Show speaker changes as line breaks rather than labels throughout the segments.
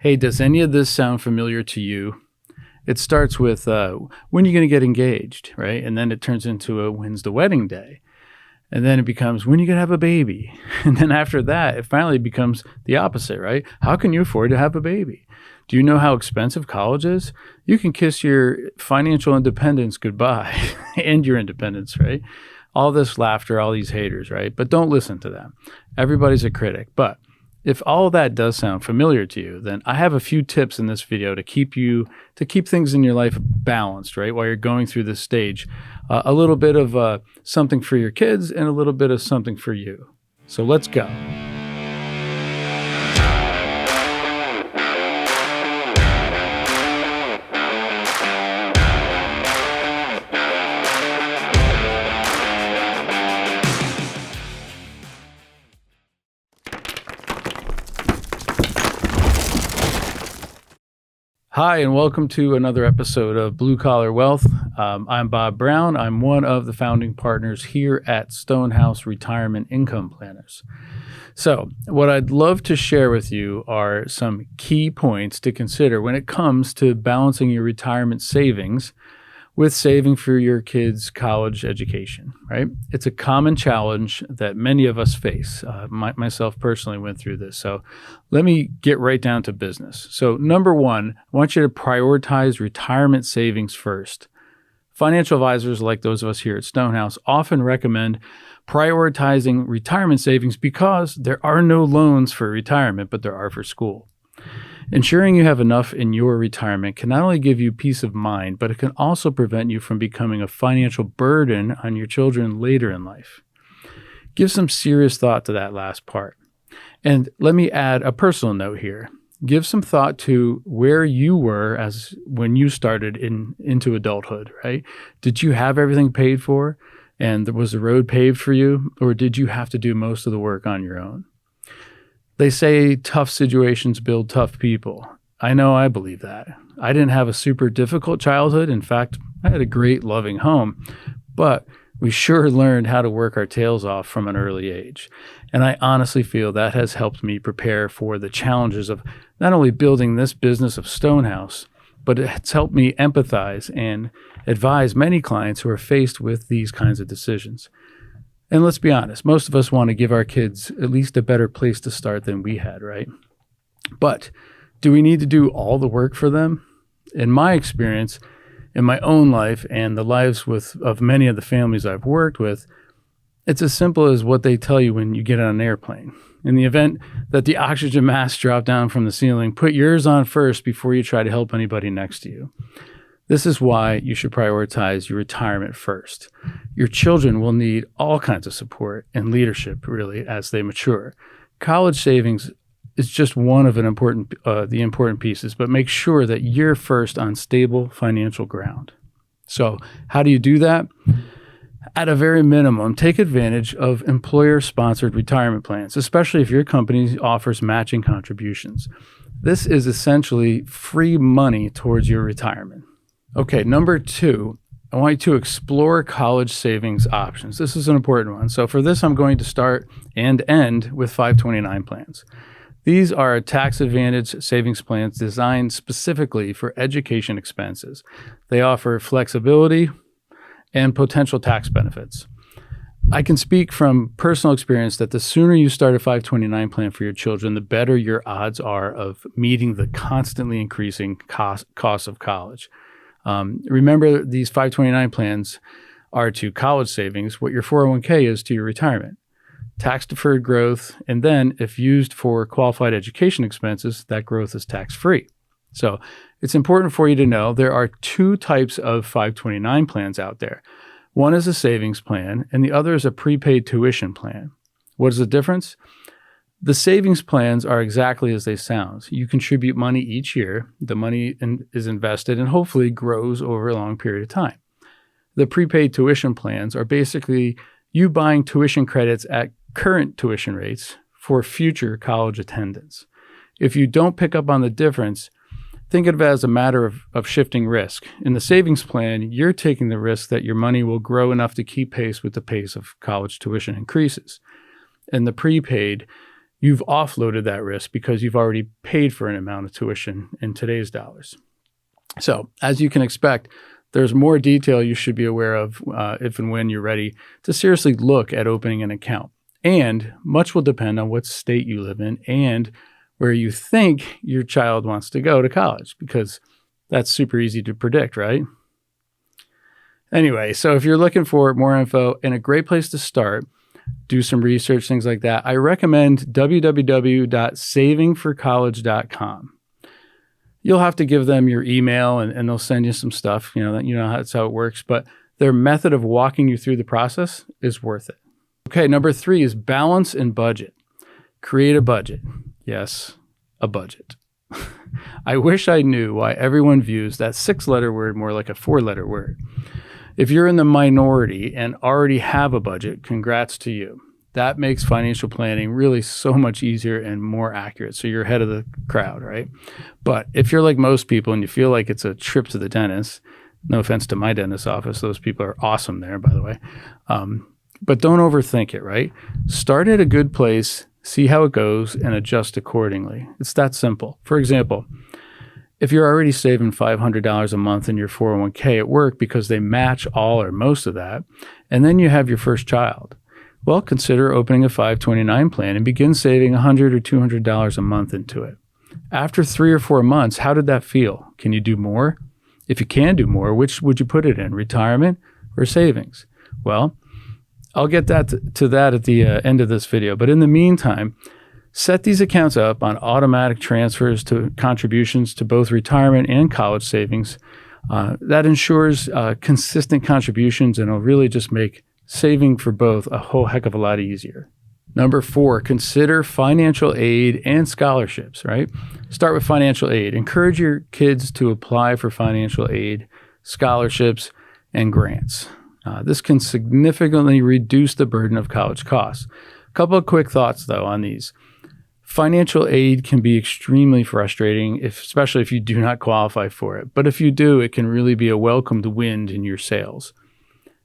Hey, does any of this sound familiar to you? It starts with when are you going to get engaged, right? And then it turns into when's the wedding day? And then it becomes when are you going to have a baby? And then after that, it finally becomes the opposite, right? How can you afford to have a baby? Do you know how expensive college is? You can kiss your financial independence goodbye and your independence, right? All this laughter, all these haters, right? But don't listen to them. Everybody's a critic. But if all of that does sound familiar to you, then I have a few tips in this video to keep things in your life balanced, right? While you're going through this stage, a little bit of something for your kids and a little bit of something for you. So let's go. Hi, and welcome to another episode of Blue Collar Wealth. I'm Bob Brown. I'm one of the founding partners here at Stonehouse Retirement Income Planners. So what I'd love to share with you are some key points to consider when it comes to balancing your retirement savings with saving for your kids' college education, right? It's a common challenge that many of us face. Myself personally went through this. So let me get right down to business. So number one, I want you to prioritize retirement savings first. Financial advisors like those of us here at Stonehouse often recommend prioritizing retirement savings because there are no loans for retirement, but there are for school. Ensuring you have enough in your retirement can not only give you peace of mind, but it can also prevent you from becoming a financial burden on your children later in life. Give some serious thought to that last part. And let me add a personal note here. Give some thought to where you were as when you started into adulthood, right? Did you have everything paid for and was the road paved for you, or did you have to do most of the work on your own? They say tough situations build tough people. I know I believe that. I didn't have a super difficult childhood. In fact, I had a great, loving home, but we sure learned how to work our tails off from an early age. And I honestly feel that has helped me prepare for the challenges of not only building this business of Stonehouse, but it's helped me empathize and advise many clients who are faced with these kinds of decisions. And let's be honest, most of us want to give our kids at least a better place to start than we had, right? But do we need to do all the work for them? In my experience, in my own life and the lives of many of the families I've worked with, it's as simple as what they tell you when you get on an airplane. In the event that the oxygen masks drop down from the ceiling, put yours on first before you try to help anybody next to you. This is why you should prioritize your retirement first. Your children will need all kinds of support and leadership, really, as they mature. College savings is just one of the important pieces, but make sure that you're first on stable financial ground. So how do you do that? At a very minimum, take advantage of employer-sponsored retirement plans, especially if your company offers matching contributions. This is essentially free money towards your retirement. Okay, number two, I want you to explore college savings options. This is an important one. So for this, I'm going to start and end with 529 plans. These are tax advantage savings plans designed specifically for education expenses. They offer flexibility and potential tax benefits. I can speak from personal experience that the sooner you start a 529 plan for your children, the better your odds are of meeting the constantly increasing costs of college. Remember, these 529 plans are to college savings what your 401k is to your retirement. Tax-deferred growth, and then if used for qualified education expenses, that growth is tax-free. So it's important for you to know there are two types of 529 plans out there. One is a savings plan, and the other is a prepaid tuition plan. What is the difference? The savings plans are exactly as they sound. You contribute money each year. The money is invested and hopefully grows over a long period of time. The prepaid tuition plans are basically you buying tuition credits at current tuition rates for future college attendance. If you don't pick up on the difference, think of it as a matter of shifting risk. In the savings plan, you're taking the risk that your money will grow enough to keep pace with the pace of college tuition increases. In the prepaid, you've offloaded that risk because you've already paid for an amount of tuition in today's dollars. So as you can expect, there's more detail you should be aware of if and when you're ready to seriously look at opening an account. And much will depend on what state you live in and where you think your child wants to go to college, because that's super easy to predict, right? Anyway, so if you're looking for more info and a great place to start, do some research, things like that, I recommend www.savingforcollege.com. You'll have to give them your email and they'll send you some stuff. That's how it works. But their method of walking you through the process is worth it. Okay, number 3 is balance and budget. Create a budget. Yes, a budget. I wish I knew why everyone views that 6-letter word more like a 4-letter word. If you're in the minority and already have a budget, congrats to you. That makes financial planning really so much easier and more accurate. So you're ahead of the crowd, right? But if you're like most people and you feel like it's a trip to the dentist, no offense to my dentist's office, those people are awesome there, by the way. But don't overthink it, right? Start at a good place, see how it goes, and adjust accordingly. It's that simple. For example, if you're already saving $500 a month in your 401k at work because they match all or most of that, and then you have your first child, well, consider opening a 529 plan and begin saving $100 or $200 a month into it. After 3 or 4 months, how did that feel? Can you do more? If you can do more, which would you put it in, retirement or savings? Well, I'll get to that at the end of this video. But in the meantime, set these accounts up on automatic transfers to contributions to both retirement and college savings. That ensures consistent contributions, and it'll really just make saving for both a whole heck of a lot easier. Number 4, consider financial aid and scholarships, right? Start with financial aid. Encourage your kids to apply for financial aid, scholarships, and grants. This can significantly reduce the burden of college costs. A couple of quick thoughts, though, on these. Financial aid can be extremely frustrating, especially if you do not qualify for it. But if you do, it can really be a welcomed wind in your sails.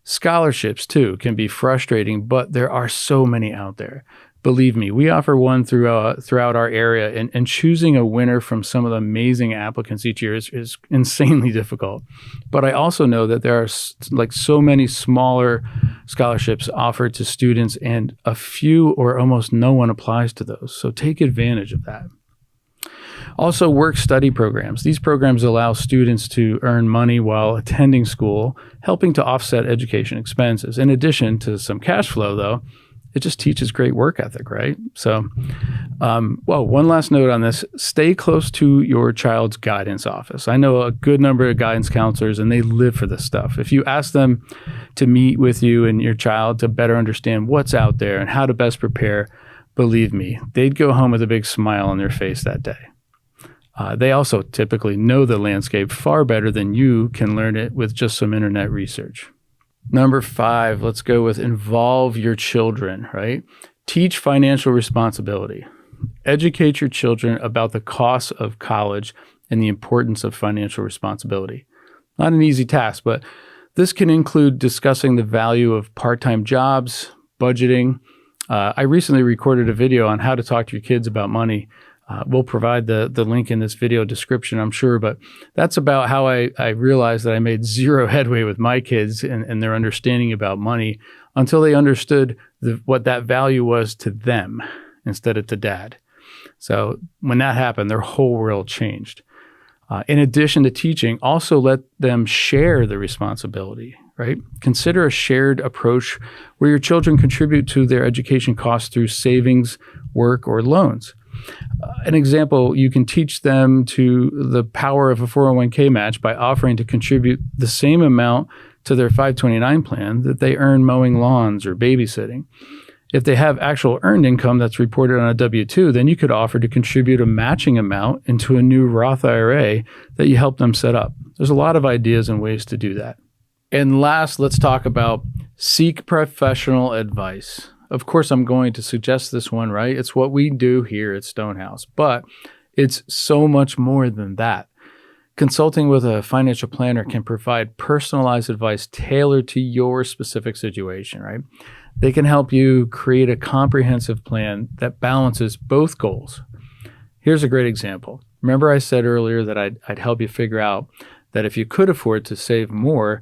Scholarships, too, can be frustrating, but there are so many out there. Believe me, we offer one throughout our area, and choosing a winner from some of the amazing applicants each year is insanely difficult. But I also know that there are so many smaller scholarships offered to students, and a few or almost no one applies to those. So take advantage of that. Also, work-study programs. These programs allow students to earn money while attending school, helping to offset education expenses. In addition to some cash flow, though, it just teaches great work ethic, right? So, one last note on this. Stay close to your child's guidance office. I know a good number of guidance counselors, and they live for this stuff. If you ask them to meet with you and your child to better understand what's out there and how to best prepare, believe me, they'd go home with a big smile on their face that day. They also typically know the landscape far better than you can learn it with just some internet research. Number 5, let's go with involve your children, right? Teach financial responsibility. Educate your children about the costs of college and the importance of financial responsibility. Not an easy task, but this can include discussing the value of part-time jobs, budgeting. I recently recorded a video on how to talk to your kids about money. We'll provide the link in this video description, I'm sure, but that's about how I realized that I made zero headway with my kids and their understanding about money until they understood what that value was to them instead of to dad. So when that happened, their whole world changed. In addition to teaching, also let them share the responsibility, right? Consider a shared approach where your children contribute to their education costs through savings, work, or loans. An example, you can teach them to the power of a 401k match by offering to contribute the same amount to their 529 plan that they earn mowing lawns or babysitting. If they have actual earned income that's reported on a W-2, then you could offer to contribute a matching amount into a new Roth IRA that you help them set up. There's a lot of ideas and ways to do that. And last, let's talk about seek professional advice. Of course, I'm going to suggest this one, right? It's what we do here at Stonehouse, but it's so much more than that. Consulting with a financial planner can provide personalized advice tailored to your specific situation, right? They can help you create a comprehensive plan that balances both goals. Here's a great example. Remember I said earlier that I'd help you figure out that if you could afford to save more,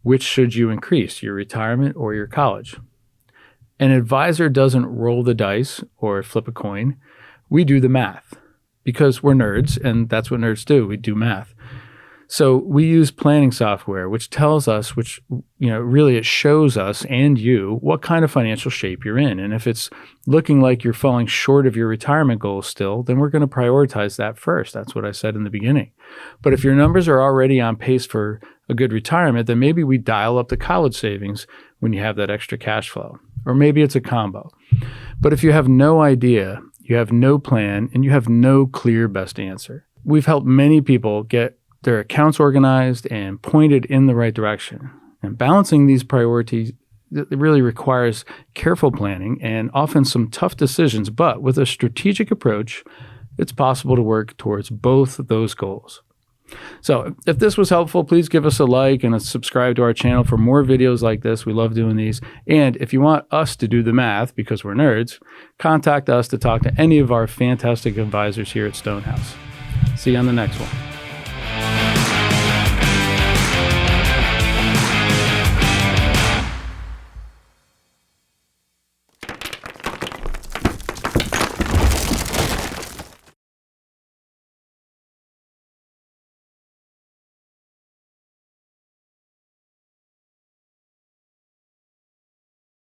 which should you increase, your retirement or your college? An advisor doesn't roll the dice or flip a coin. We do the math because we're nerds, and that's what nerds do. We do math. So we use planning software, which tells us, really it shows us and you what kind of financial shape you're in. And if it's looking like you're falling short of your retirement goals still, then we're going to prioritize that first. That's what I said in the beginning. But if your numbers are already on pace for a good retirement, then maybe we dial up the college savings when you have that extra cash flow. Or maybe it's a combo. But if you have no idea, you have no plan, and you have no clear best answer, we've helped many people get their accounts organized and pointed in the right direction. And balancing these priorities really requires careful planning and often some tough decisions, but with a strategic approach, it's possible to work towards both of those goals. So if this was helpful, please give us a like and subscribe to our channel for more videos like this. We love doing these. And if you want us to do the math, because we're nerds, contact us to talk to any of our fantastic advisors here at Stonehouse. See you on the next one.